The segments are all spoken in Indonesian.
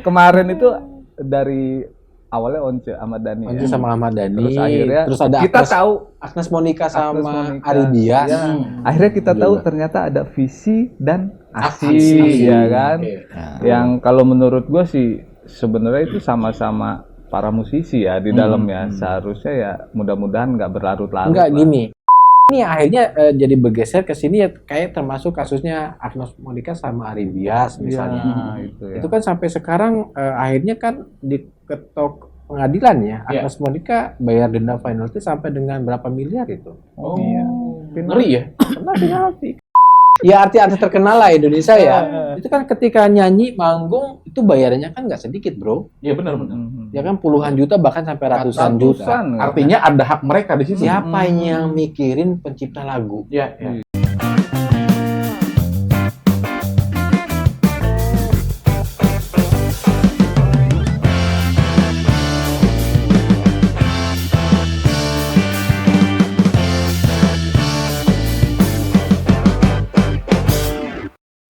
kemarin itu dari awalnya Once Ahmad Dhani. Once sama Ahmad Dhani. Terus akhirnya ada kita tahu Agnes Monica sama Monica. Ari Dias. Ya. Akhirnya kita tahu ternyata ada Visi dan Asi, ya kan. Yang kalau menurut gua sih sebenarnya itu sama-sama para musisi ya di dalamnya. Seharusnya ya mudah-mudahan nggak berlarut-larut. Enggak gini. Ini akhirnya jadi bergeser ke sini ya kayak termasuk kasusnya Agnes Monica sama Ari Dias misalnya. Itu kan sampai sekarang akhirnya kan diketok pengadilan ya. Agnes Monica bayar denda penalti sampai dengan berapa miliar itu. Oh iya. Ngeri ya? Kena penalti. Ya artis-artis terkenal lah Indonesia ya. Itu kan ketika nyanyi manggung itu bayarannya kan nggak sedikit bro. Iya benar-benar. Ya kan puluhan juta bahkan sampai ratusan juta. Artinya ada hak mereka di situ. Siapa yang mikirin pencipta lagu? Ya.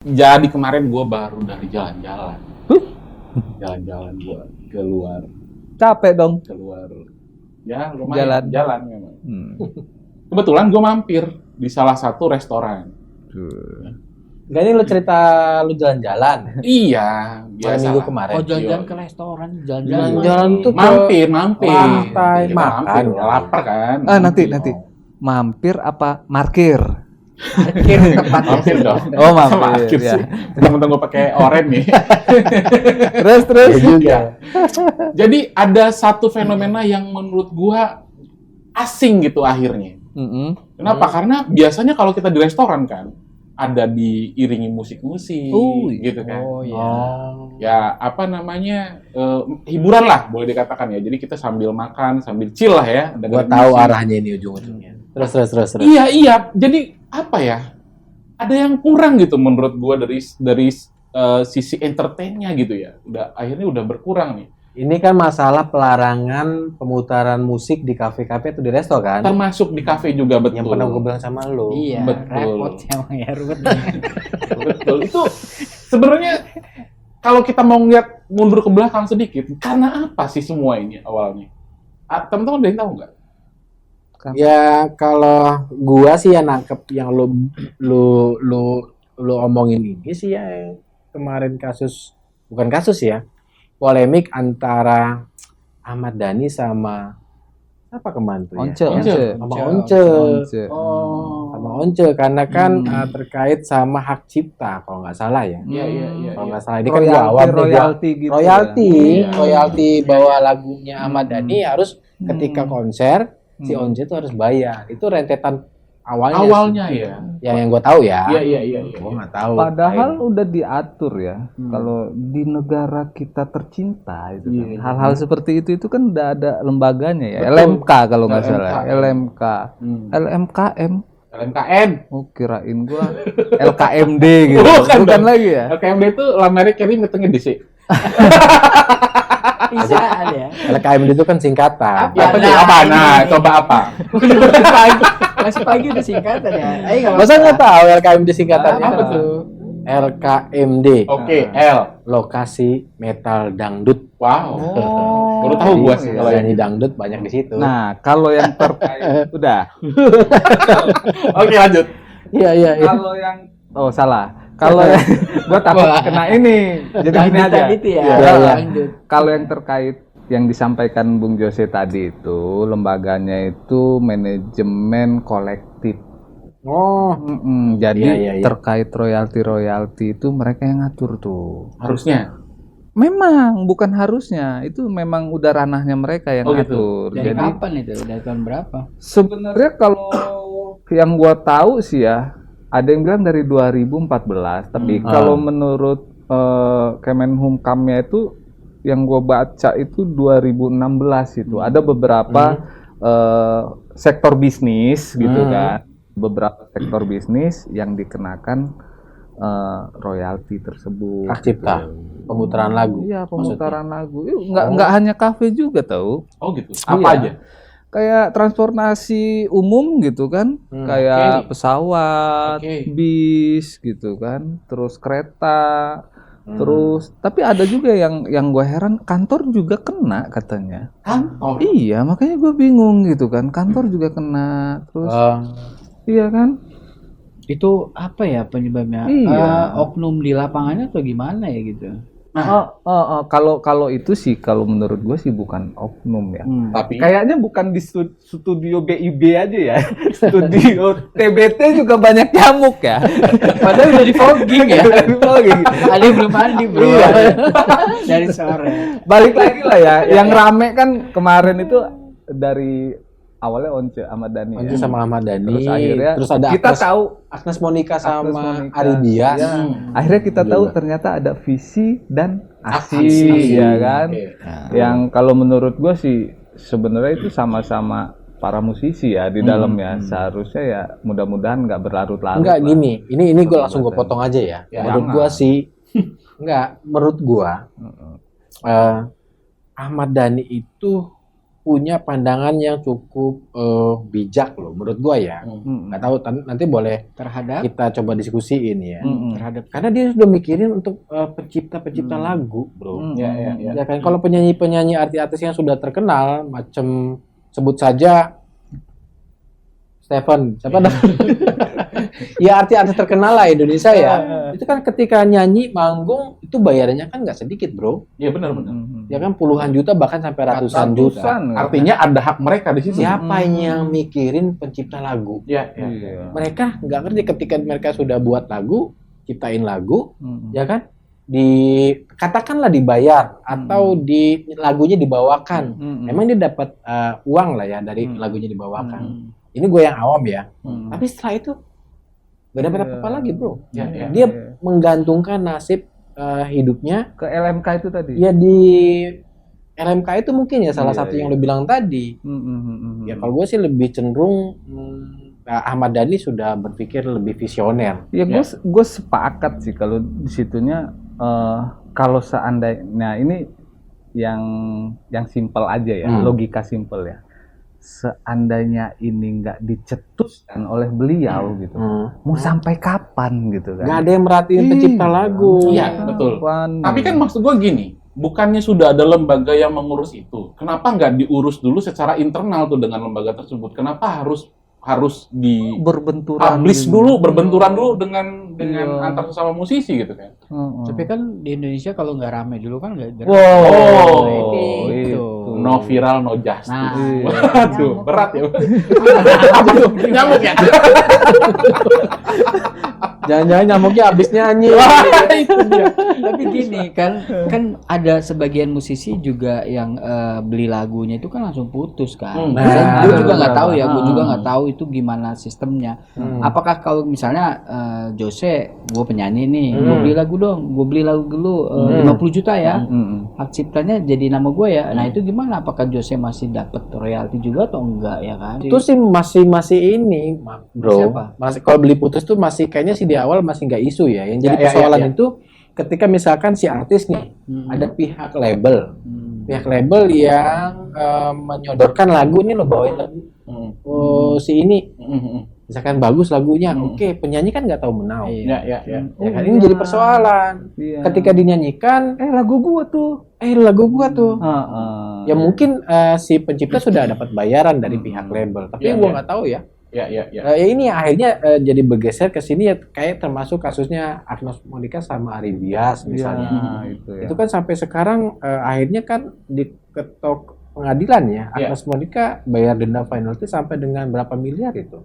Jadi kemarin gue baru dari jalan-jalan. Jalan-jalan gue keluar. Capek dong. Keluar. Ya lumayan. Jalan memang. Kebetulan gue mampir di salah satu restoran. Enggak, ini lu cerita lu jalan-jalan. Iya, biasa. Minggu kemarin. Oh, jalan-jalan ke restoran, Jalan-jalan tuh mampir. Pantai, makan. Lapar kan. Nanti. Mampir apa markir? Parkir tempat Mampir dong. Oh, mampir ya. Temen-temen gue pakai oren nih. Terus juga. Jadi ada satu fenomena yang menurut gue asing gitu akhirnya. Kenapa? Karena biasanya kalau kita di restoran kan ada diiringi musik-musik, gitu kan. Oh iya. Ya apa namanya hiburan lah boleh dikatakan ya. Jadi kita sambil makan, sambil chill lah ya. Gua tahu arahnya ini ujung-ujungnya. Terus. Iya. Jadi apa ya? Ada yang kurang gitu menurut gua dari sisi entertainnya gitu ya. Akhirnya udah berkurang nih. Ini kan masalah pelarangan pemutaran musik di kafe-kafe atau di resto kan? Termasuk di kafe juga, betul. Yang pernah gue bilang sama lo. Iya, betul. repot emang ya, ribet. Betul. Itu sebenarnya kalau kita mau ngeliat mundur ke belakang sedikit, karena apa sih semua ini awalnya? Teman-teman ada yang tahu nggak? Ya kalau gua sih ya nangkep yang lu omongin ini sih ya kemarin bukan kasus ya. Polemik antara Ahmad Dhani sama apa kemarin tuh ya? Sama Once karena kan terkait sama hak cipta kalau nggak salah ya. Iya. Kalau nggak salah ini kan gua awam royalti gitu. Royalti bahwa lagunya Ahmad Dhani harus ketika konser si Once itu harus bayar. Itu rentetan awalnya ya. Yang gue tahu ya. Iya. Gue nggak tahu. Padahal udah diatur ya. Kalau di negara kita tercinta itu kan. Hal-hal seperti itu kan udah ada lembaganya ya. Betul. LMK kalau nggak salah. LMK. LMKM. LMKN. Oh, kirain gua LKMD gitu. Bukan lagi ya. LKMD itu Lameric Kering ngetengin di sini. Bisa ada. LKMD itu kan singkatan. Apa? Nah, coba apa? Masih pagi udah singkatan ya. Ayo Masa nggak tahu LKMD singkatannya? Apa tuh? LKMD. Oke, L. Lokasi metal dangdut. Wow. Baru tahu gua sih kalau nyanyi dangdut banyak di situ. Nah, kalau yang terkait udah. Oke, lanjut. Iya. Kalau yang salah. Kalau gua takut kena ini. Jadi gini aja. Itu ya. Kalau yang terkait yang disampaikan Bung Jose tadi itu lembaganya itu manajemen kolektif. Jadi Iya. terkait royalti itu mereka yang ngatur tuh. Harusnya. Memang bukan harusnya, itu memang udah ranahnya mereka yang ngatur. Dari kapan itu? Dari tahun berapa? Sebenarnya kalau yang gua tahu sih ya, ada yang bilang dari 2014, tapi kalau menurut Kemenhumkamnya itu yang gue baca itu 2016 itu ada beberapa sektor bisnis gitu kan, beberapa sektor bisnis yang dikenakan royalti tersebut. Hak cipta, pemutaran lagu. Iya, pemutaran lagu. Nggak hanya kafe juga tahu. Oh gitu. Apa aja? Kayak transportasi umum gitu kan, kayak pesawat, bis gitu kan, terus kereta, Terus tapi ada juga yang gue heran, kantor juga kena katanya. Kantor. Iya, makanya gue bingung gitu kan. Kantor juga kena. Terus iya kan? Itu apa ya penyebabnya? Iya. Oknum di lapangannya atau gimana ya gitu? Kalau itu sih, kalau menurut gue sih bukan oknum ya. Tapi Kayaknya bukan di studio BIB aja ya. Studio TBT juga banyak nyamuk ya. Padahal udah di fogging ya. Di fogging. Ada yang belum mandi bro. Dari sore. Balik lagi lah ya. Yang rame kan kemarin itu dari awalnya Once Ahmad Dhani. Once sama Ahmad Dhani. Terus akhirnya ada kita tahu Agnes Monica sama Monica. Ari Dias. Ya. Akhirnya kita tahu ternyata ada visi dan aksi, Aksi. ya kan. Oke. Yang kalau menurut gue sih sebenarnya itu sama-sama para musisi ya di dalamnya. Seharusnya ya mudah-mudahan nggak berlarut-larut. Enggak lah. gini, ini gue langsung gue potong aja ya. Menurut gue sih, menurut gue Ahmad Dhani itu punya pandangan yang cukup bijak loh, menurut gua ya. Nggak tahu nanti boleh Terhadap kita coba diskusiin ya. terhadap Karena dia sudah mikirin untuk pencipta lagu, bro. Ya kan, kalau penyanyi artis-artis yang sudah terkenal, macam sebut saja Stephen, siapa dah? Ya artis-artis terkenal lah Indonesia ya. Itu kan ketika nyanyi manggung itu bayarannya kan nggak sedikit, bro. Iya benar-benar. Ya kan puluhan juta bahkan sampai ratusan juta. Artinya ada hak mereka di situ. Siapa yang mikirin pencipta lagu? Iya. Mereka nggak ngerti ketika mereka sudah buat lagu, ciptain lagu, ya kan? Katakanlah dibayar atau di lagunya dibawakan. Memang dia dapat uang lah ya dari lagunya dibawakan. Ini gue yang awam ya. Tapi setelah itu gak dapat apa-apa lagi, bro. Dia menggantungkan nasib hidupnya Ke LMK itu tadi. ya di LMK itu mungkin ya salah satu yang lu bilang tadi. Ya kalau gue sih lebih cenderung Ahmad Dhani sudah berpikir lebih visioner. Ya gue sepakat sih kalau di situnya kalau seandainya ini yang simpel aja ya, logika simpel ya. Seandainya ini nggak dicetuskan oleh beliau gitu, mau sampai kapan gitu kan? Nggak ada yang merhatiin pencipta lagu. Iya, betul. Tapi kan maksud gue gini, bukannya sudah ada lembaga yang mengurus itu? Kenapa nggak diurus dulu secara internal tuh dengan lembaga tersebut? Kenapa harus di berbenturan publish dulu, berbenturan dulu dengan antar sesama musisi gitu kan? Tapi kan di Indonesia kalau nggak rame dulu kan nggak gerak. itu. No viral, no justice. Nah, Waduh, berat ya. Nyamuk ya. Jangan-jangan nyamuknya habis nyanyi. Tapi gini kan ada sebagian musisi juga yang beli lagunya itu kan langsung putus kan. Gue juga nggak tahu ya, gue juga nggak tahu itu gimana sistemnya. Apakah kalau misalnya Jose, gue penyanyi nih, gue beli lagu dong, gue beli lagu dulu 50 juta ya, hak ciptanya jadi nama gue ya. Nah itu gimana? Apakah Jose masih dapat royalti juga atau enggak ya kan? Itu sih masih ini, bro. Siapa? Masih kalau beli putus tuh masih kayaknya sih di awal masih nggak isu ya. Yang jadi persoalan itu ketika misalkan si artis nih ada pihak label, yang menyodorkan lagu nih lo bawain lagu, si ini, misalkan bagus lagunya, oke, penyanyi kan nggak tahu menau. Ya. Ya kan ini jadi persoalan. Ketika dinyanyikan, lagu gua tuh. Ya mungkin si pencipta sudah dapat bayaran dari pihak label, tapi gua nggak tahu ya. Ya. Ini akhirnya jadi bergeser ke sini ya, kayak termasuk kasusnya Agnes Monica sama Ari Dias misalnya. Itu kan sampai sekarang akhirnya kan diketok pengadilan ya. Agnes Monica bayar denda penalti sampai dengan berapa miliar itu.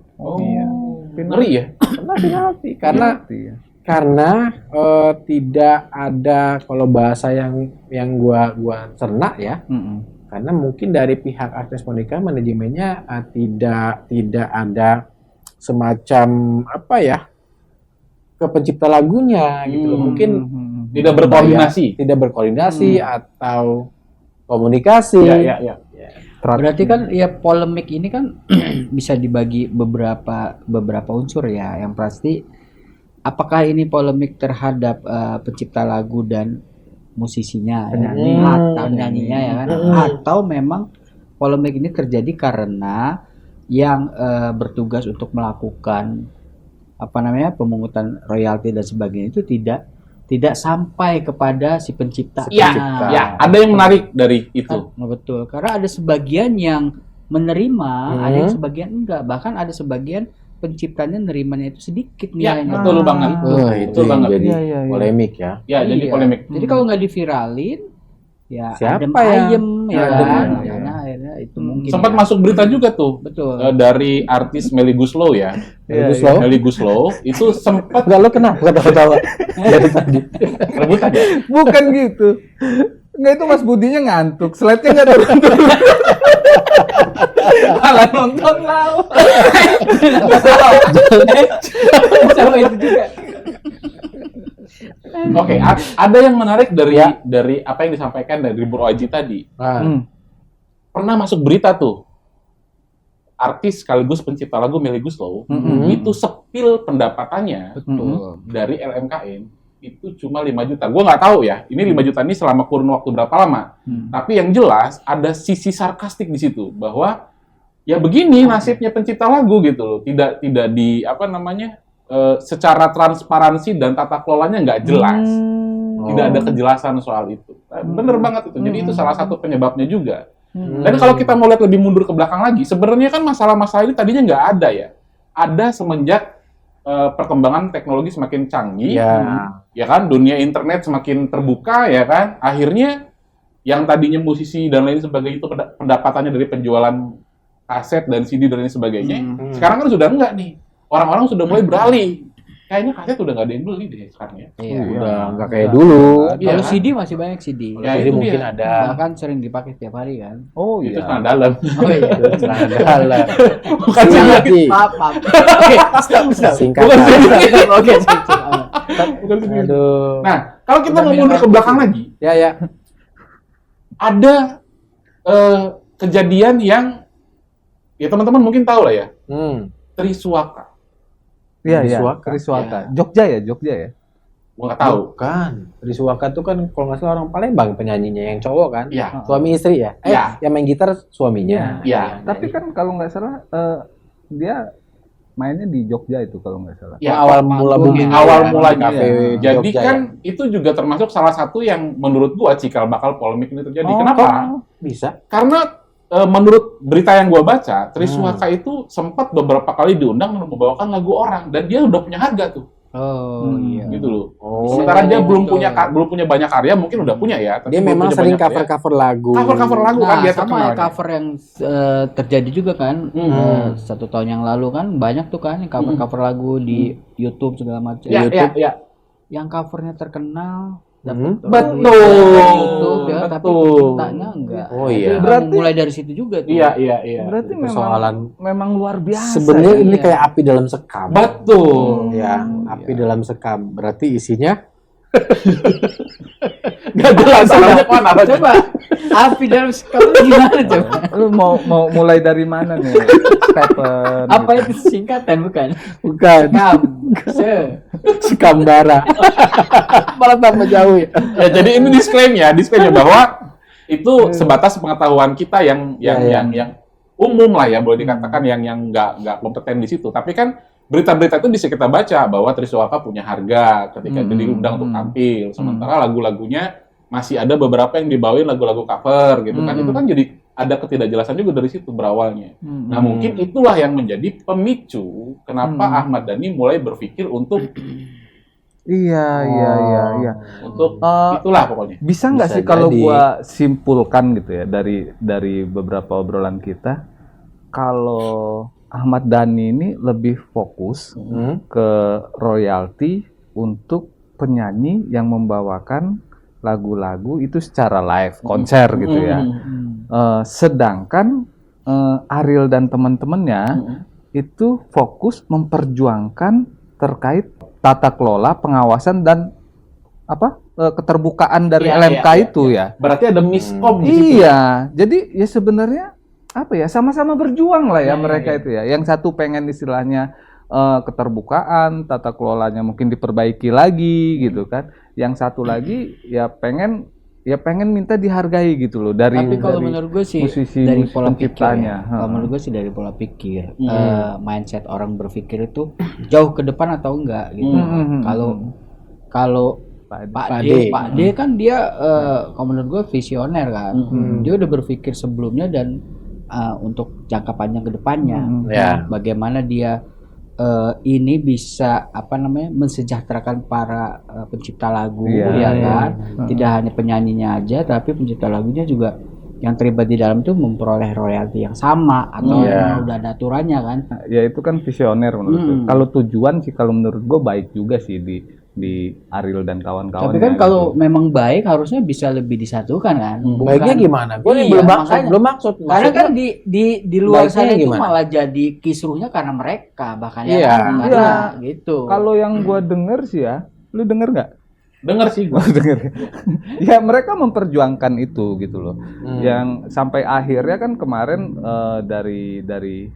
Ngeri ya. Kena penalti karena tidak ada, kalau bahasa yang gua cerna ya. Karena mungkin dari pihak Agnes Monica manajemennya tidak ada semacam apa ya, ke pencipta lagunya gitu loh. Mungkin tidak berkoordinasi atau komunikasi. Ya. Berarti kan ya polemik ini kan bisa dibagi beberapa unsur ya. Yang pasti apakah ini polemik terhadap pencipta lagu dan musisinya atau nyanyinya ya kan, atau memang polemik ini terjadi karena yang bertugas untuk melakukan pemungutan royalti dan sebagainya itu tidak tidak sampai kepada si pencipta. Iya, ya, ada yang menarik dari itu. Betul, karena ada sebagian yang menerima, ada yang sebagian enggak. Bahkan ada sebagian penciptanya nerimanya itu sedikit Ya, nilainya. betul banget. Itu Betul banget. jadi Iya. polemik ya. Ya, jadi Iya. polemik. Jadi kalau nggak diviralin, ya Siapa adem yang- ayem ya Adem kan. ayem, Ya, nah, akhirnya itu mungkin. Sempat ya. masuk berita juga tuh Betul. dari artis Melly Guslow ya. Melly Guslow? Melly Guslow itu sempat Enggak, lo kenapa ketawa-tawa dari tadi? rebutan ya. Bukan gitu. Enggak, itu Mas Budinya ngantuk. Slide-nya enggak turun-turun. Malah nonton lau. Sama itu juga. Oke, ada yang menarik dari apa yang disampaikan dari Bro Aji tadi. Nah, Pernah masuk berita tuh. Artis sekaligus pencipta lagu Melly Guslow itu sepil pendapatannya dari LMKN itu cuma 5 juta. Gue nggak tahu ya, ini 5 juta ini selama kurun waktu berapa lama. Tapi yang jelas ada sisi sarkastik di situ bahwa ya begini nasibnya pencipta lagu gitu loh. Tidak di apa namanya secara transparansi dan tata kelolanya nggak jelas. Tidak ada kejelasan soal itu. Bener banget itu. Jadi itu salah satu penyebabnya juga. Dan kalau kita mau lihat lebih mundur ke belakang lagi, sebenarnya kan masalah-masalah ini tadinya nggak ada ya. Ada semenjak perkembangan teknologi semakin canggih, ya kan, dunia internet semakin terbuka, ya kan. Akhirnya yang tadinya musisi dan lain sebagainya itu pendapatannya dari penjualan kaset dan CD dan lain sebagainya, sekarang kan sudah enggak nih. Orang-orang sudah mulai beralih. Kayaknya kaset udah nggak ada yang beli deh sekarang ya. udah nggak kayak dulu. Iya. Kalau CD masih banyak CD. Ya, Jadi itu mungkin dia. ada Bahkan sering dipakai setiap hari kan. Oh Itu iya. setengah dalam. Oh iya. celana dalam. Bukan Singkat. sih. Maaf. Oke, stop. Singkat. Bukan sih. Oke, Bukan sih. Aduh. Nah, kalau kita Udah mau mundur ke belakang lagi, Ya. ada kejadian yang ya teman-teman mungkin tahu lah ya, Triswaka. Iya, iya. Triswaka. Triswaka. Jogja ya? Gua nggak tahu. Bukan. Triswaka tuh kan kalau nggak salah orang Palembang penyanyinya yang cowok kan. Iya. Suami istri ya? Iya. Yang main gitar suaminya. Iya. Tapi kan kalau nggak salah dia mainnya di Jogja itu kalau nggak salah. Ya, awal mula booming. awal mulanya. Kafe Jadi Jogja, kan ya? itu juga termasuk salah satu yang menurut gua cikal bakal polemik ini terjadi. Oh, Kenapa? Bisa. Karena menurut berita yang gua baca, Triswaka itu sempat beberapa kali diundang membawakan lagu orang dan dia udah punya harga tuh, Oh iya. gitu loh. Oh. Sementara dia belum betul. punya banyak karya, mungkin udah punya ya. Tapi Dia belum memang punya sering banyak karya. cover-cover lagu. Cover lagu kan Nah, dia sama terkenal. cover yang terjadi juga kan 1 tahun yang lalu kan banyak tuh kan yang cover lagu di YouTube segala macam. Ya, YouTube ya. yang covernya terkenal Betul. YouTube ya, tapi Betul. penciptanya enggak. Oh iya. Itu Berarti- mulai dari situ juga tuh. Iya. Berarti Persoalan. memang luar biasa. Sebenarnya ya? ini Iya. kayak api dalam sekam. Betul. Ya, api dalam sekam. Berarti isinya Gak jelas salahnya mana. Coba api dalam sekam gimana coba? Lu mau mulai dari mana nih? Stephen. Apa itu singkatan bukan? bukan Kam. sekam bara. Malah tambah jauh ya. Ya, jadi ini disclaimer bahwa itu sebatas pengetahuan kita yang umum lah ya, boleh dikatakan yang nggak kompeten di situ. Tapi kan berita-berita itu bisa kita baca bahwa Triswaka punya harga ketika dia diundang untuk tampil. Sementara lagu-lagunya masih ada beberapa yang dibawain lagu-lagu cover gitu kan. Itu kan jadi ada ketidakjelasan juga dari situ berawalnya. Nah, mungkin itulah yang menjadi pemicu kenapa Ahmad Dhani mulai berpikir untuk Iya. itulah pokoknya. Bisa nggak Bisa sih kalau jadi. gua simpulkan gitu ya dari beberapa obrolan kita, kalau Ahmad Dhani ini lebih fokus ke royalti untuk penyanyi yang membawakan lagu-lagu itu secara live konser gitu ya. Sedangkan Ariel dan teman-temannya itu fokus memperjuangkan terkait tata kelola, pengawasan dan keterbukaan dari LMK itu ya. Berarti ada miskom di situ. Iya, jadi ya sebenarnya sama-sama berjuang lah ya mereka itu ya. Yang satu pengen istilahnya keterbukaan, tata kelolanya mungkin diperbaiki lagi gitu kan. Yang satu lagi ya pengen minta dihargai gitu loh dari Tapi kalau dari menurut gue sih musisi dari pola pikir penciptanya. ya. Kalau menurut gue sih dari pola pikir, mindset orang berpikir itu jauh ke depan atau enggak gitu. Kalau Pak D kan dia kalau menurut gue visioner kan. Dia udah berpikir sebelumnya dan untuk jangka panjang ke depannya. Bagaimana dia ini bisa mensejahterakan para pencipta lagu kan. Tidak hanya penyanyinya aja tapi pencipta lagunya juga yang terlibat di dalam itu memperoleh royalti yang sama atau udah ada aturannya kan. Ya itu kan visioner menurut gue. Kalau tujuan sih kalau menurut gue baik juga sih di Ariel dan kawan-kawan. Tapi kan kalau memang baik harusnya bisa lebih disatukan kan. Baiknya gimana? Gue belum maksud. Karena kan di luar sana itu malah jadi kisruhnya karena mereka bahkan karena gitu. Kalau yang gue denger sih ya, lu denger nggak? Dengar sih gue. Ya mereka memperjuangkan itu gitu loh. Yang sampai akhirnya kan kemarin dari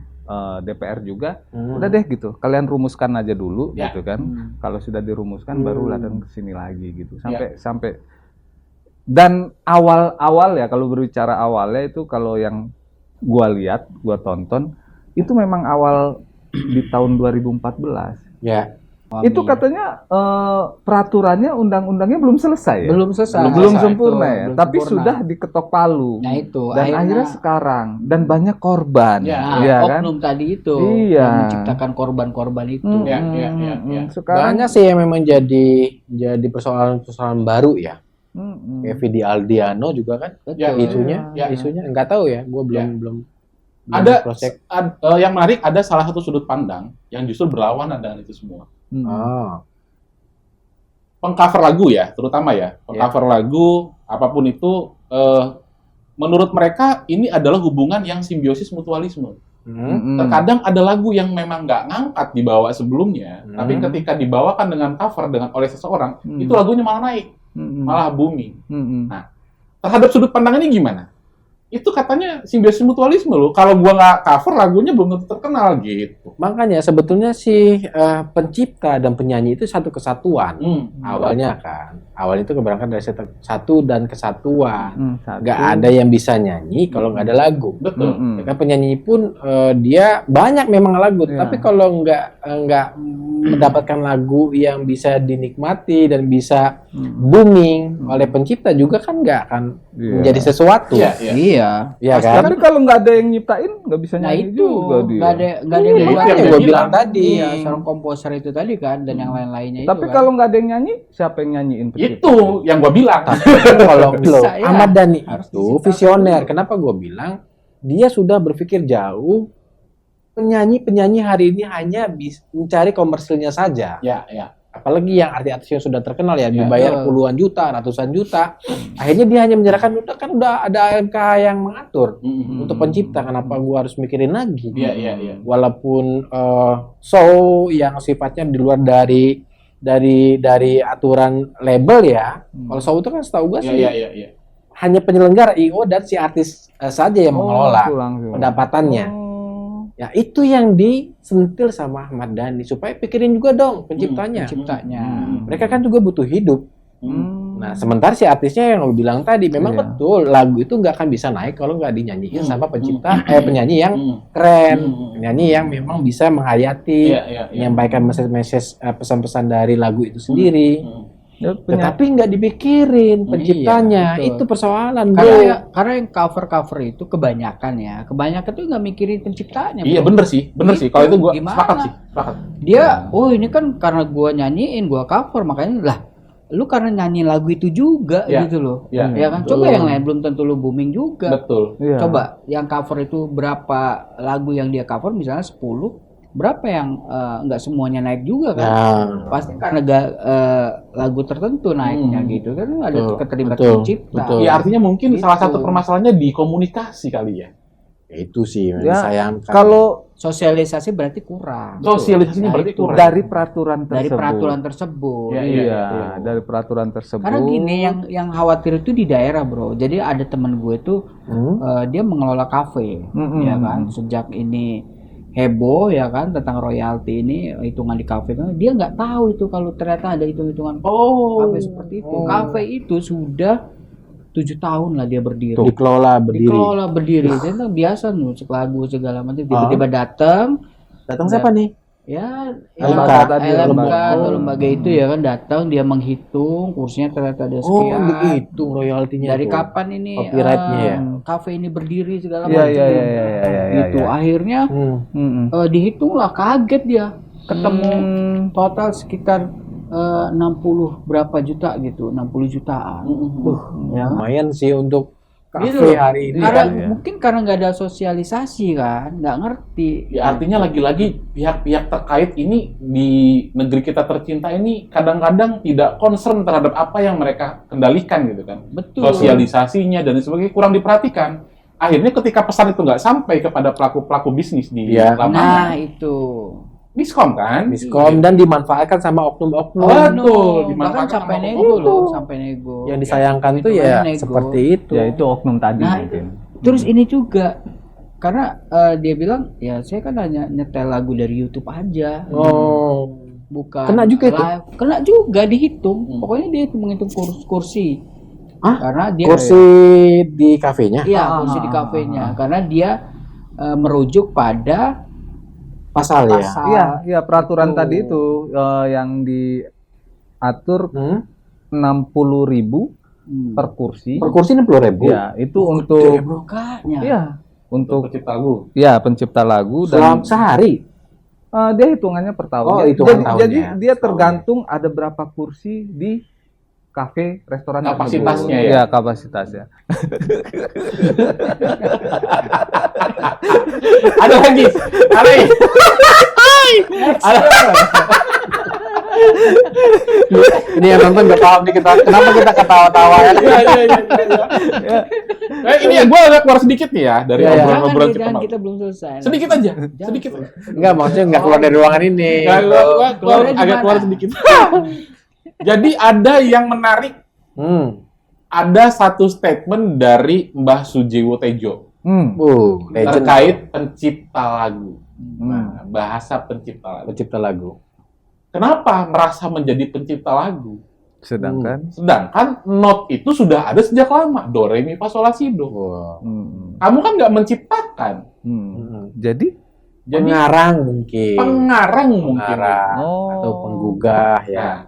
DPR juga udah deh gitu. Kalian rumuskan aja dulu gitu kan. Kalau sudah dirumuskan baru ladang kesini lagi gitu. Sampai dan awal ya kalau berbicara awalnya itu kalau yang gua lihat, gua tonton itu memang awal di tahun 2014. Ya. Itu katanya peraturannya undang-undangnya belum selesai ya? Belum sempurna ya, tapi sudah diketok palu. Nah itu dan akhirnya sekarang dan banyak korban. Kan? Oknum tadi itu yang menciptakan korban-korban itu. Sekarang banyak sih yang memang jadi persoalan baru ya. Kayak Vidi Aldiano juga kan isunya nggak tahu ya, gue belum ada yang menarik, ada salah satu sudut pandang yang justru berlawanan dengan itu semua. Pengcover lagu ya, terutama ya pengcover lagu apapun itu, menurut mereka ini adalah hubungan yang simbiosis mutualisme. Terkadang ada lagu yang memang nggak ngangkat dibawa sebelumnya, tapi ketika dibawakan dengan cover oleh seseorang, itu lagunya malah naik, malah booming. Nah, terhadap sudut pandang ini gimana? Itu katanya simbiosis mutualisme loh. Kalau gua nggak cover lagunya belum tentu terkenal gitu. Makanya sebetulnya si pencipta dan penyanyi itu satu kesatuan awalnya kan. Awalnya itu berangkat dari satu dan kesatuan. Nggak ada yang bisa nyanyi kalau nggak ada lagu. Betul. Kan penyanyi pun dia banyak memang lagu, tapi kalau nggak mendapatkan lagu yang bisa dinikmati dan bisa booming oleh pencipta juga kan nggak akan menjadi sesuatu. Iya kan? Tapi kalau nggak ada yang nyiptain nggak bisa nyanyi itu juga dia. Nggak ada yang gue bilang tadi. Seorang komposer itu tadi kan dan yang lain-lainnya itu. Tapi kalau nggak ada yang nyanyi, siapa yang nyanyiin pencipta? Itu yang gua bilang. Kalau Ahmad Dhani itu visioner. Kenapa gue bilang dia sudah berpikir jauh. Penyanyi hari ini hanya bisa mencari komersilnya saja. Apalagi yang artis-artis yang sudah terkenal dibayar puluhan juta, ratusan juta. Akhirnya dia hanya menyerahkan udah ada AMK yang mengatur untuk pencipta. Kenapa gua harus mikirin lagi? Walaupun show yang sifatnya di luar dari aturan label ya. Kalau show itu kan setahu gua sih hanya penyelenggara IO dan si artis saja yang mengelola pendapatannya. Ya itu yang disentil sama Ahmad Dhani supaya pikirin juga dong penciptanya. Mereka kan juga butuh hidup. Nah sementara si artisnya yang lo bilang tadi memang betul lagu itu nggak akan bisa naik kalau nggak dinyanyiin sama penyanyi yang keren, penyanyi yang memang bisa menghayati, menyampaikan message pesan-pesan dari lagu itu sendiri. Tetapi nggak dipikirin penciptanya, itu persoalan. Karena yang cover itu kebanyakan tuh nggak mikirin penciptanya. Iya bener sih. Kalau itu gua sepakat. Dia, ini kan karena gua nyanyiin, gua cover, makanya lah, lu karena nyanyi lagu itu juga gitu loh. Ya kan, coba yang lain belum tentu lu booming juga. Betul. Coba yang cover itu berapa lagu yang dia cover, misalnya 10. Berapa yang nggak semuanya naik juga kan? Pasti karena lagu tertentu naiknya gitu kan, ada keterlibatan pencipta. Ya artinya mungkin salah satu permasalahannya di komunikasi kali ya. Itu sih disayangkan. Kalau sosialisasi berarti kurang. Sosialisasinya berarti kurang. Dari peraturan tersebut. Dari peraturan tersebut. Karena gini, yang khawatir itu di daerah, bro. Jadi ada teman gue tuh dia mengelola kafe, ya kan. Sejak ini heboh ya kan tentang royalti ini, hitungan di kafe kan, dia nggak tahu itu kalau ternyata ada hitungan kafe seperti itu. Kafe itu sudah 7 tahun lah dia berdiri. Dikelola berdiri. Jadi biasa lagu segala macam, tiba-tiba datang siapa nih? ya LMK tadi, LMK atau Oh. lembaga itu ya kan datang dia menghitung kursinya ternyata ada Oh, sekian. dihitung royaltinya Dari tuh. kapan ini Copyright-nya ya? kafe ini berdiri segala Iya, macam. iya, iya, iya, iya, Gitu. iya. Akhirnya Hmm. dihitunglah kaget dia. Ketemu total sekitar 60 berapa juta gitu, 60 jutaan. Ya. Lumayan sih untuk Gitu kafe loh. hari ini Karena kan. mungkin karena nggak ada sosialisasi kan, nggak ngerti. Ya, artinya lagi-lagi pihak-pihak terkait ini di negeri kita tercinta ini kadang-kadang tidak concern terhadap apa yang mereka kendalikan gitu kan. Betul. Sosialisasinya dan sebagainya kurang diperhatikan. Akhirnya ketika pesan itu nggak sampai kepada pelaku-pelaku bisnis di Iya. lapangan, Nah itu. miskom kan? Miskom dan dimanfaatkan sama oknum-oknum Betul, Bahkan dimanfaatkan sampai sama nego oknum. loh, sampai nego. yang disayangkan tuh Itu ya kan nego. seperti itu. Ya itu oknum tadi Nah, mungkin. Terus ini juga karena dia bilang ya saya kan hanya nyetel lagu dari YouTube aja, Oh. bukan Kena juga itu? live. Kena juga dihitung. Pokoknya dia menghitung kursi. Hah? Karena dia Kursi di kafenya? iya kursi di kafenya. Karena dia merujuk pada Pasal ya. pasal. Iya, iya peraturan Itu. tadi itu yang diatur Hmm? 60.000 Hmm. per kursi. Per kursi 60.000. Ya, itu untuk Makanya. iya, untuk pencipta lagu. ya pencipta lagu Selama dan sehari. dia hitungannya per tahun. Oh, Jadi- hitungan tahunnya. jadi dia Tahunnya. tergantung ada berapa kursi di kafe restoran Kapasitasnya tersebut. ya? Ya, kapasitasnya. Ada lagi. Ada lagi. Ada. Ini yang nonton nggak paham nih kita. Kenapa kita ketawa-tawa ya? Iya, iya, iya, iya. Ini ya gue agak keluar sedikit nih ya dari Iya, iya. obrolan-obrolan Jangan, kita. kita belum selesai. Sedikit aja, sedikit. Enggak, maksudnya nggak keluar dari ruangan ini. Nggak, gua Keluarnya agak gimana? keluar sedikit. Jadi ada yang menarik. Hmm. Ada satu statement dari Mbah Sujiwo Tejo Legend. terkait pencipta lagu. Nah, bahasa pencipta lagu. Pencipta lagu. Kenapa merasa menjadi pencipta lagu? Sedangkan Sedangkan not itu sudah ada sejak lama. Do, re, mi, fa, sol, la, si, do. Wow. Kamu kan nggak menciptakan. Jadi Jadi Pengarang mungkin. pengarang mungkin. Pengarang. Atau penggugah ya. Nah,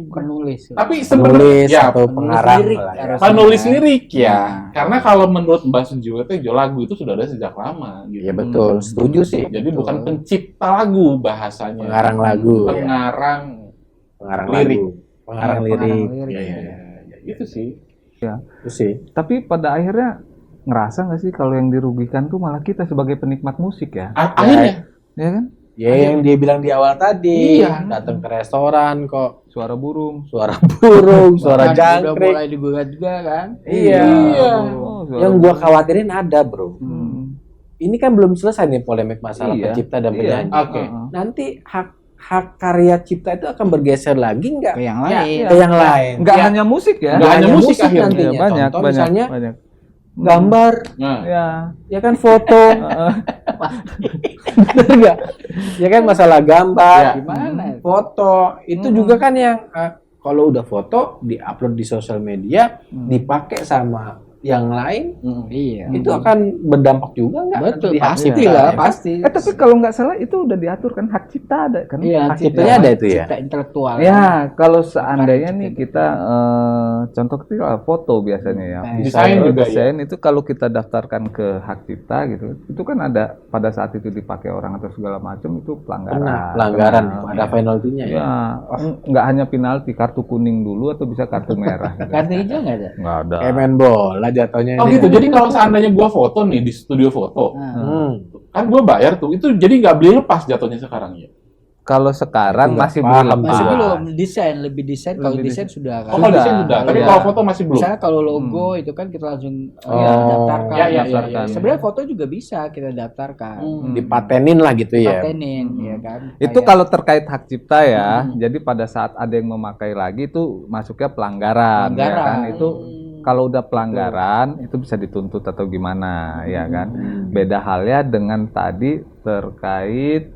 penulis. tapi Penulis sebenarnya ya atau pengarang lirik lah ya. harus. penulis lirik ya. Nah. Karena kalau menurut Mbah Sujiwo Tejo lagu itu sudah ada sejak lama gitu. Iya betul, setuju sih. Jadi bukan pencipta lagu bahasanya. Pengarang lagu. Ya. Pengarang. Pengarang Lirik. lagu. Pengarang lirik. Ya, ya, ya, ya. Itu sih. Itu sih. tapi pada akhirnya ngerasa nggak sih kalau yang dirugikan tuh malah kita sebagai penikmat musik ya, Akhirnya ya kan? Ya yang dia bilang di awal tadi. Iya. Datang ke restoran kok Suara burung. suara burung, suara Bahkan udah jangkrik. mulai digugat juga kan. Iya. Oh, suara Yang gua khawatirin ada, Bro. Hmm. Ini kan belum selesai nih polemik masalah Iya. pencipta dan Iya. penyanyi. Oke. Nanti hak karya cipta itu akan bergeser lagi nggak Ke yang Ya, lain. ke yang lain? Nggak Ya, hanya musik ya, Nggak hanya musik akhirnya. nantinya. Ya, banyak, Contoh banyak, misalnya banyak. gambar, Nah, Ya, ya kan foto, Heeh. bener nggak? Ya kan masalah gambar, Ya. Gimana? foto itu juga kan yang kalau udah foto diupload di sosial media, dipakai sama yang lain, Iya. itu akan berdampak juga nggak? Betul, nanti di hak pasti cipta, lah, ya kan? pasti. tapi kalau nggak salah itu udah diatur kan, hak cipta ada kan? Iya, Hak ciptanya ada itu ya. Cipta intelektual. Ya, kalau seandainya Cipta nih itu. kita contoh kecil foto biasanya ya. Desain juga ya. Desain itu kalau kita daftarkan ke hak cipta gitu, itu kan ada pada saat itu dipakai orang atau segala macam itu pelanggaran. Kena pelanggaran, Kena. ada penaltinya ya. Ya, nggak hanya penalti, kartu kuning dulu atau bisa kartu merah. Gitu. Kartu hijau nggak ada? Nggak ada. Kayak main bola jatuhnya oh ini. gitu. Jadi kalau seandainya gua foto nih di studio foto, Nah, kan gua bayar tuh. Itu jadi nggak beli lepas jatuhnya sekarang ya. Kalau sekarang Itu nggak masih paham belum sih. masih lepas. belum desain, lebih desain. Kalau Lebih desain sudah kan. Oh, kalau desain sudah. Tapi Iya. kalau foto masih belum. Misalnya kalau logo itu kan kita langsung Oh. daftarkan. Ya, ya, ya, Daftarkan. ya. Sebenarnya foto juga bisa kita daftarkan. Dipatenin lah gitu ya. Patenin, ya kan. Itu Kayak- kalau terkait hak cipta ya. Jadi pada saat ada yang memakai lagi itu masuknya pelanggaran, ya Pelanggaran. kan? Itu kalau udah pelanggaran itu bisa dituntut atau gimana, ya kan? Beda halnya dengan tadi terkait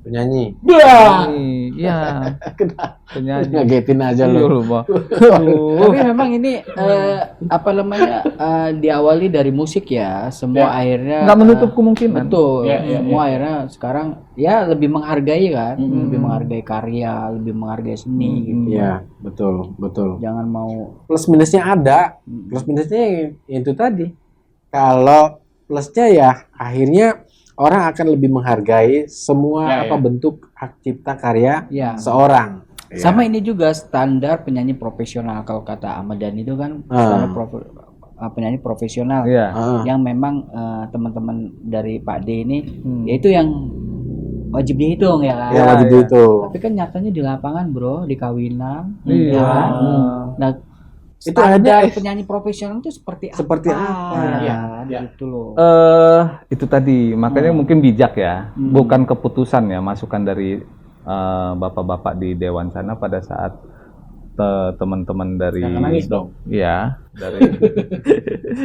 penyanyi. Bah. Iya. Penyanyi. Ngagetin aja Iya, lu. lupa. Tapi memang ini apa namanya diawali dari musik ya, semua akhirnya Nggak menutup kemungkinan. betul, Ya, semua akhirnya sekarang ya lebih menghargai kan, lebih menghargai karya, lebih menghargai seni gitu. Iya, betul. Jangan mau Plus minusnya ada. Plus minusnya itu tadi. Kalau plusnya ya akhirnya orang akan lebih menghargai semua bentuk hak cipta karya ya. seorang. Sama ini juga standar penyanyi profesional kalau kata Ahmad Dhani itu kan standar penyanyi profesional Iya. yang memang teman-teman dari Pak D ini yaitu yang wajib dihitung ya kan. Yang wajib itu. Tapi kan nyatanya di lapangan bro, di kawinan. Iya. Ya kan? Nah, Itu standar ada penyanyi profesional itu seperti Seperti apa? apa? Ya, Iya. gitu loh. Itu tadi, makanya mungkin bijak ya, bukan keputusan ya, masukan dari bapak-bapak di Dewan sana pada saat teman-teman dari, Jangan nangis dong. ya, dari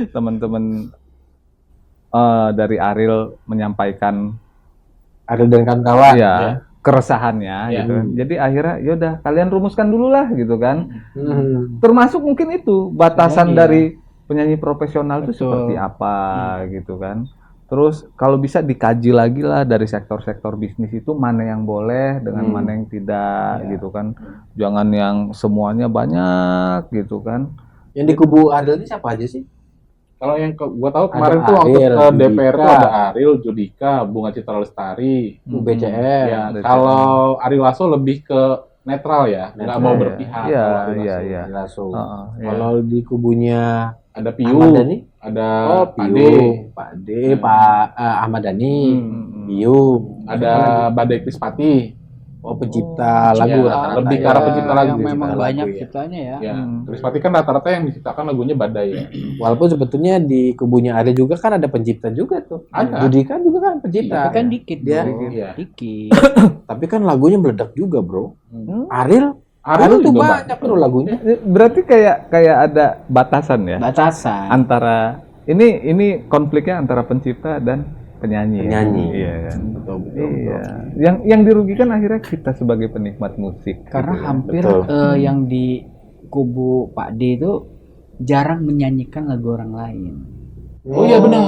teman-teman dari Ariel menyampaikan, Ariel dan kawan-kawan. ya, keresahannya, Ya. gitu. Jadi akhirnya, yaudah kalian rumuskan dulu lah, gitu kan. Hmm. Termasuk mungkin itu batasan Penyanyi, dari penyanyi profesional itu Betul. seperti apa gitu kan. Terus kalau bisa dikaji lagi lah dari sektor-sektor bisnis itu mana yang boleh dengan mana yang tidak gitu kan. Jangan yang semuanya banyak gitu kan. Yang di kubu Ariel ini siapa aja sih? Kalau yang gua tahu kemarin Ada tuh waktu Ariel, ke DPR tuh Judika. ada Ariel, Judika, Bunga Citra Lestari. UBCR. Ya, DCM. kalau Ari Lasso lebih ke netral ya, nggak Netral, mau ya. berpihak. Iya, kalau Ari iya, Lasso. iya. Langsung. Heeh, iya. Kalau di kubunya Ada Piu, Ahmad Dhani? ada Piu, Ade, Pak D, Pak Ahmad Dhani, Piu, ada Badai Krispati. oh pencipta lagu Iya, rata-rata lebih ya. ke arah pencipta lagu. yang memang Pencipta banyak lagu, ya. ciptanya ya. Ya, Krispati kan rata-rata yang diciptakan lagunya Badai ya. Walaupun sebetulnya di kubunya ada juga kan ada pencipta juga tuh. Ada. Judika juga kan pencipta. Tapi kan dikit Dia- bro. Iya. Dikit. Tapi kan lagunya meledak juga, Bro. Hmm. Ariel Ariel tuh juga banyak bro lagunya. Berarti kayak ada batasan ya Batasan. antara ini konfliknya antara pencipta dan penyanyi. Penyanyi. Iya kan. Betul. Iya. Yang dirugikan akhirnya kita sebagai penikmat musik. Karena gitu ya. hampir Betul. yang di kubu Pak D itu jarang menyanyikan lagu orang lain. Oh iya benar.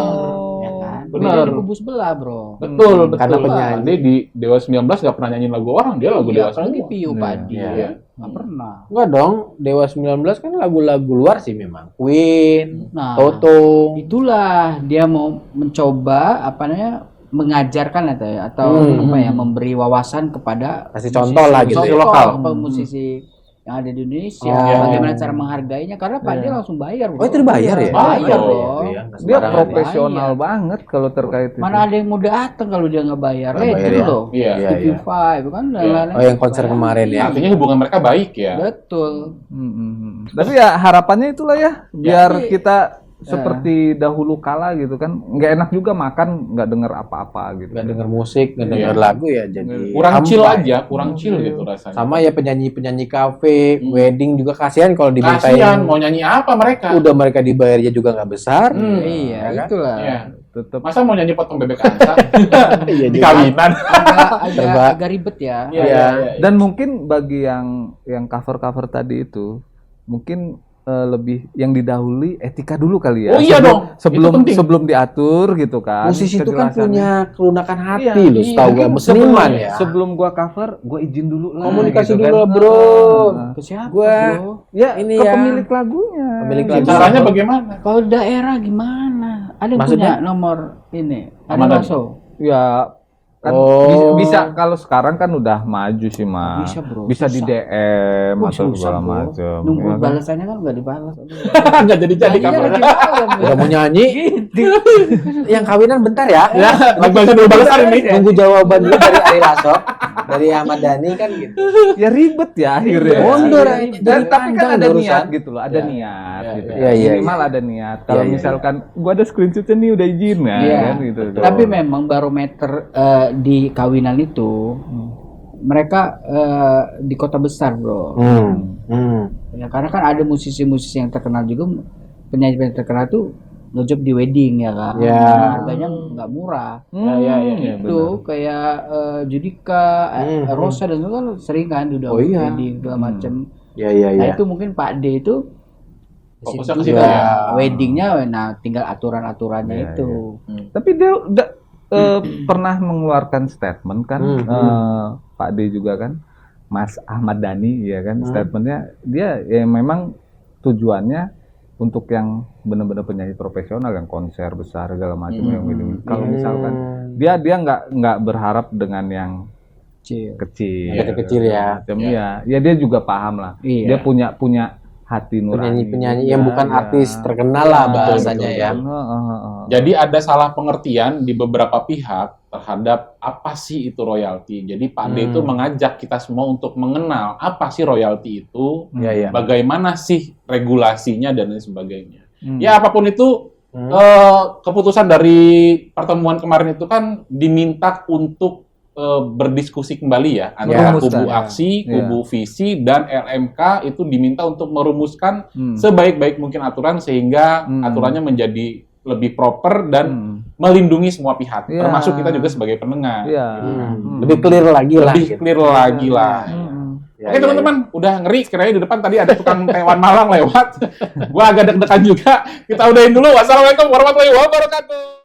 Ya kan? Benar. Beda di kubu sebelah, Bro. Betul, Karena betul. penyanyi. Dia di Dewa 19 nggak pernah nyanyiin lagu orang, dia lagu Iya, Dewa apalagi semua. Piu Pak D. Iya. Nggak pernah. Enggak dong, Dewa 19 kan lagu-lagu luar sih memang. Queen, Nah, Toto. itulah dia mau mencoba apa namanya mengajarkan atau apa ya memberi wawasan kepada Kasih contoh lah gitu ya. contoh Lokal. kepada musisi yang ada di Indonesia, Oh. bagaimana cara menghargainya karena Pak dia langsung bayar. Oh, itu dibayar ya? Bayar Oh, dong. Iya, nggak Dia sembarangan. profesional banget kalau terkait itu. Mana ada yang mau datang kalau dia nggak bayar? Nggak bayar Itu ya? loh. Iya. Iya, TV iya. Five kan dan Iya. lain-lain. Oh, yang konser kemarin ya. Artinya hubungan mereka baik ya. Betul. Tapi ya harapannya itulah ya, biar tapi- kita seperti dahulu kala gitu kan, nggak enak juga makan nggak denger apa-apa gitu. Nggak denger musik, nggak denger Iya. lagu ya jadi Kurang hampa chill ya. aja, kurang chill gitu rasanya. Sama ya penyanyi-penyanyi kafe, wedding juga kasihan kalau dimintain. Kasihan mau nyanyi apa mereka? Udah mereka dibayarnya juga nggak besar. Iya, kan? itulah. Iya. Tetap Masa mau nyanyi potong bebek angsa Iya di juga. kawinan? Agak ribet ya. Iya. dan mungkin bagi yang cover-cover tadi itu mungkin lebih yang didahului etika dulu kali ya. Oh iya dong, Sebelum itu penting. sebelum diatur gitu kan. Musisi itu kan kejelasannya. punya kelunakan hati Iya, loh, setahu mungkin gue. Seniman sebelum- ya. Sebelum gua cover, gua izin dulu lah. Komunikasi gitu dulu kan. lah, bro. Heeh. Ke siapa, Gua- Bro? Ya, Ini ke ya. pemilik lagunya. Pemilik Gitu. lagu. Caranya bagaimana? Kalau daerah gimana? Ada yang Maksudnya? punya nomor ini? Ada Ramadan. masuk? Ya kan Oh. bisa kalau sekarang kan udah maju sih mah. Bisa, bro. Bisa di Susah. DM Oh, atau susah, segala bro. macam. Nunggu ya kan? balasannya kan nggak dibalas. Nggak jadi-jadi Iya, covernya. lagi malam, ya. Udah mau nyanyi, yang kawinan bentar ya. Ya, lagu-lagu dulu balasan ini. Nunggu jawaban dulu dari Ari Lasso, dari Ahmad Dhani kan gitu. Ya ribet ya akhirnya. Mundur Iya. aja. Dan Jadi tapi kan panjang ada urusan. niat gitu loh, ada Iya. niat Iya, gitu. iya, iya, Minimal ada niat. Kalau Iya, iya, misalkan gua ada screenshotnya nih udah izin ya Iya. kan gitu. Tapi memang barometer di kawinan itu mereka di kota besar, bro. Hmm. Ya karena kan ada musisi-musisi yang terkenal juga, penyanyi-penyanyi terkenal tuh ngejob di wedding ya kan. Ya. Harganya nggak murah. Ya, Itu kayak Judika, Rosa dan itu kan sering kan udah wedding segala macem. Ya. Nah itu mungkin Pak D itu Fokusnya ke situ situ juga ya. weddingnya, nah tinggal aturan-aturannya Iya, itu. Tapi dia udah pernah mengeluarkan statement kan, Pak D juga kan, Mas Ahmad Dhani ya kan, statementnya dia ya memang tujuannya untuk yang benar-benar penyanyi profesional yang konser besar segala macam yang ini. Kalau misalkan dia nggak berharap dengan yang kecil ya. macam ya dia juga paham lah. Iya. Dia punya hati nurani. Penyanyi yang bukan artis terkenal lah bahasanya ya. Jadi ada salah pengertian di beberapa pihak terhadap apa sih itu royalti. Jadi Pak D itu mengajak kita semua untuk mengenal apa sih royalti itu, bagaimana sih regulasinya dan lain sebagainya. Ya apapun itu, keputusan dari pertemuan kemarin itu kan diminta untuk berdiskusi kembali ya antara kubu aksi, kubu visi dan LMK itu diminta untuk merumuskan sebaik-baik mungkin aturan sehingga aturannya menjadi lebih proper dan melindungi semua pihak, termasuk kita juga sebagai pendengar. Lebih clear lagi lah. Lebih clear lagi lah. Oke teman-teman, udah ngeri kiranya di depan tadi ada tukang tewan Malang lewat. Gua agak deg-degan juga. Kita udahin dulu. Wassalamualaikum warahmatullahi wabarakatuh.